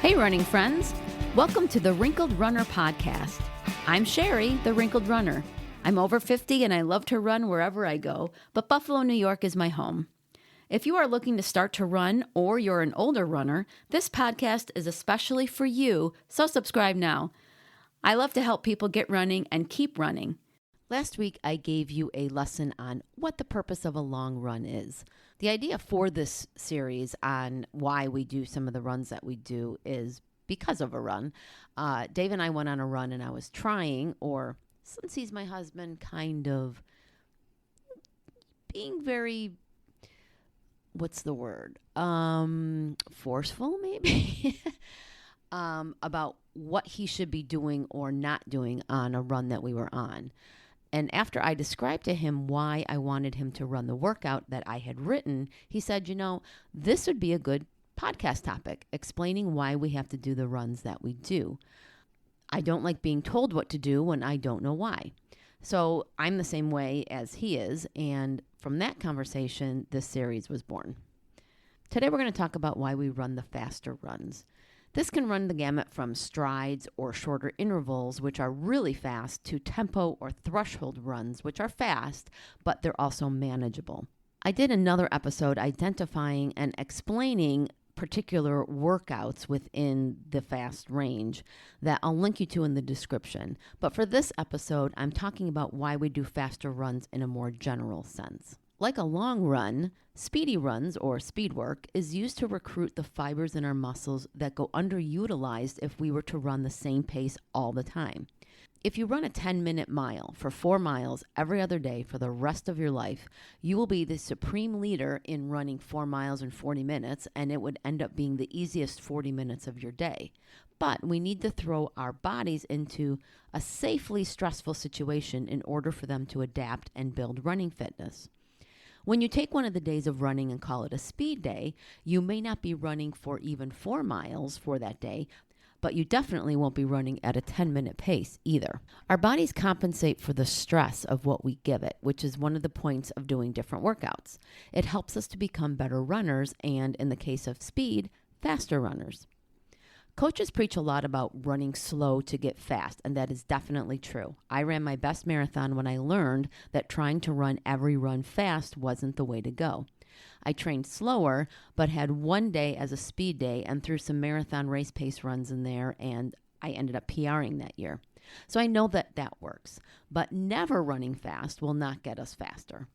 Hey, running friends. Welcome to the Wrinkled Runner podcast. I'm Sherry, the Wrinkled Runner. I'm over 50 and I love to run wherever I go, but Buffalo, New York is my home. If you are looking to start to run or you're an older runner, this podcast is especially for you, so subscribe now. I love to help people get running and keep running. Last week, I gave you a lesson on what the purpose of a long run is. The idea for this series on why we do some of the runs that we do is because of a run. Dave and I went on a run and I was trying, or since he's my husband, kind of being very, forceful maybe, about what he should be doing or not doing on a run that we were on. And after I described to him why I wanted him to run the workout that I had written, he said, this would be a good podcast topic, explaining why we have to do the runs that we do. I don't like being told what to do when I don't know why. So I'm the same way as he is. And from that conversation, this series was born. Today, we're going to talk about why we run the faster runs. This can run the gamut from strides or shorter intervals, which are really fast, to tempo or threshold runs, which are fast, but they're also manageable. I did another episode identifying and explaining particular workouts within the fast range that I'll link you to in the description. But for this episode, I'm talking about why we do faster runs in a more general sense. Like a long run, speedy runs or speed work is used to recruit the fibers in our muscles that go underutilized if we were to run the same pace all the time. If you run a 10-minute mile for 4 miles every other day for the rest of your life, you will be the supreme leader in running 4 miles in 40 minutes, and it would end up being the easiest 40 minutes of your day. But we need to throw our bodies into a safely stressful situation in order for them to adapt and build running fitness. When you take one of the days of running and call it a speed day, you may not be running for even 4 miles for that day, but you definitely won't be running at a 10-minute pace either. Our bodies compensate for the stress of what we give it, which is one of the points of doing different workouts. It helps us to become better runners and, in the case of speed, faster runners. Coaches preach a lot about running slow to get fast, and that is definitely true. I ran my best marathon when I learned that trying to run every run fast wasn't the way to go. I trained slower, but had one day as a speed day and threw some marathon race pace runs in there, and I ended up PRing that year. So I know that that works, but never running fast will not get us faster.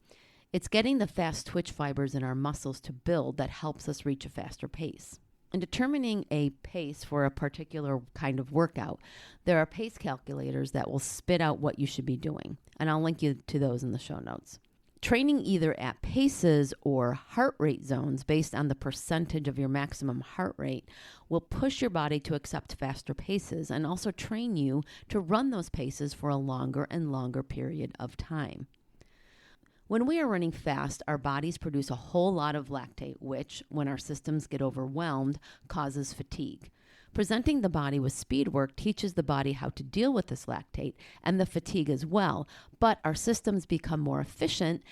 It's getting the fast twitch fibers in our muscles to build that helps us reach a faster pace. In determining a pace for a particular kind of workout, there are pace calculators that will spit out what you should be doing, and I'll link you to those in the show notes. Training either at paces or heart rate zones based on the percentage of your maximum heart rate will push your body to accept faster paces and also train you to run those paces for a longer and longer period of time. When we are running fast, our bodies produce a whole lot of lactate, which, when our systems get overwhelmed, causes fatigue. Presenting the body with speed work teaches the body how to deal with this lactate and the fatigue as well, but our systems become more efficient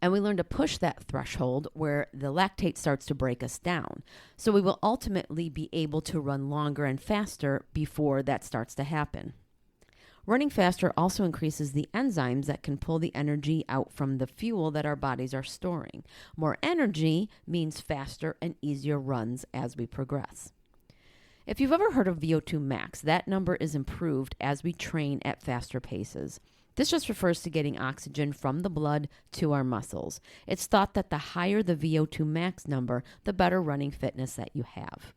and we learn to push that threshold where the lactate starts to break us down. So we will ultimately be able to run longer and faster before that starts to happen. Running faster also increases the enzymes that can pull the energy out from the fuel that our bodies are storing. More energy means faster and easier runs as we progress. If you've ever heard of VO2 max, that number is improved as we train at faster paces. This just refers to getting oxygen from the blood to our muscles. It's thought that the higher the VO2 max number, the better running fitness that you have.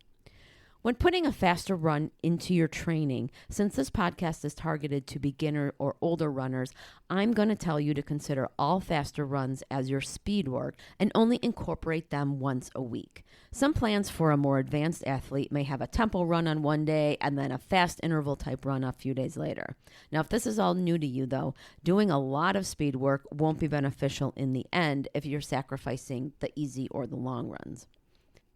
When putting a faster run into your training, since this podcast is targeted to beginner or older runners, I'm going to tell you to consider all faster runs as your speed work and only incorporate them once a week. Some plans for a more advanced athlete may have a tempo run on one day and then a fast interval type run a few days later. Now, if this is all new to you, though, doing a lot of speed work won't be beneficial in the end if you're sacrificing the easy or the long runs.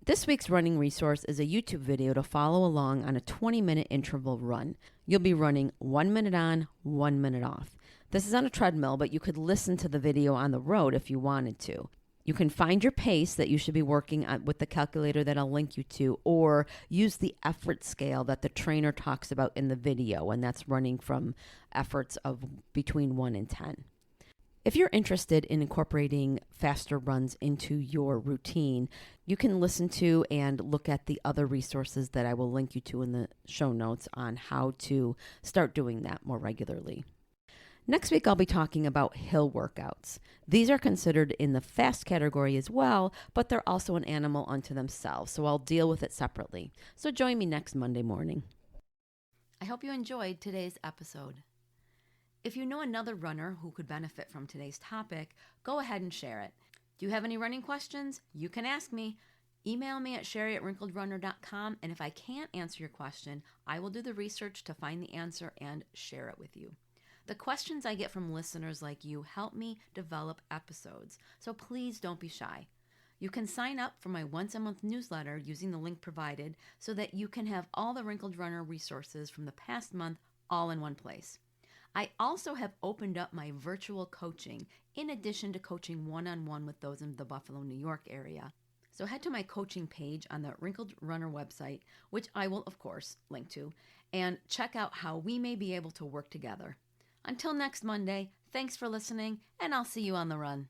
This week's running resource is a YouTube video to follow along on a 20-minute interval run. You'll be running 1 minute on, 1 minute off. This is on a treadmill, but you could listen to the video on the road if you wanted to. You can find your pace that you should be working on with the calculator that I'll link you to, or use the effort scale that the trainer talks about in the video, and that's running from efforts of between 1 and 10. If you're interested in incorporating faster runs into your routine, you can listen to and look at the other resources that I will link you to in the show notes on how to start doing that more regularly. Next week, I'll be talking about hill workouts. These are considered in the fast category as well, but they're also an animal unto themselves, so I'll deal with it separately. So join me next Monday morning. I hope you enjoyed today's episode. If you know another runner who could benefit from today's topic, go ahead and share it. Do you have any running questions? You can ask me. Email me at sherry@wrinkledrunner.com, and if I can't answer your question, I will do the research to find the answer and share it with you. The questions I get from listeners like you help me develop episodes, so please don't be shy. You can sign up for my once-a-month newsletter using the link provided so that you can have all the Wrinkled Runner resources from the past month all in one place. I also have opened up my virtual coaching in addition to coaching one-on-one with those in the Buffalo, New York area. So head to my coaching page on the Wrinkled Runner website, which I will, of course, link to, and check out how we may be able to work together. Until next Monday, thanks for listening, and I'll see you on the run.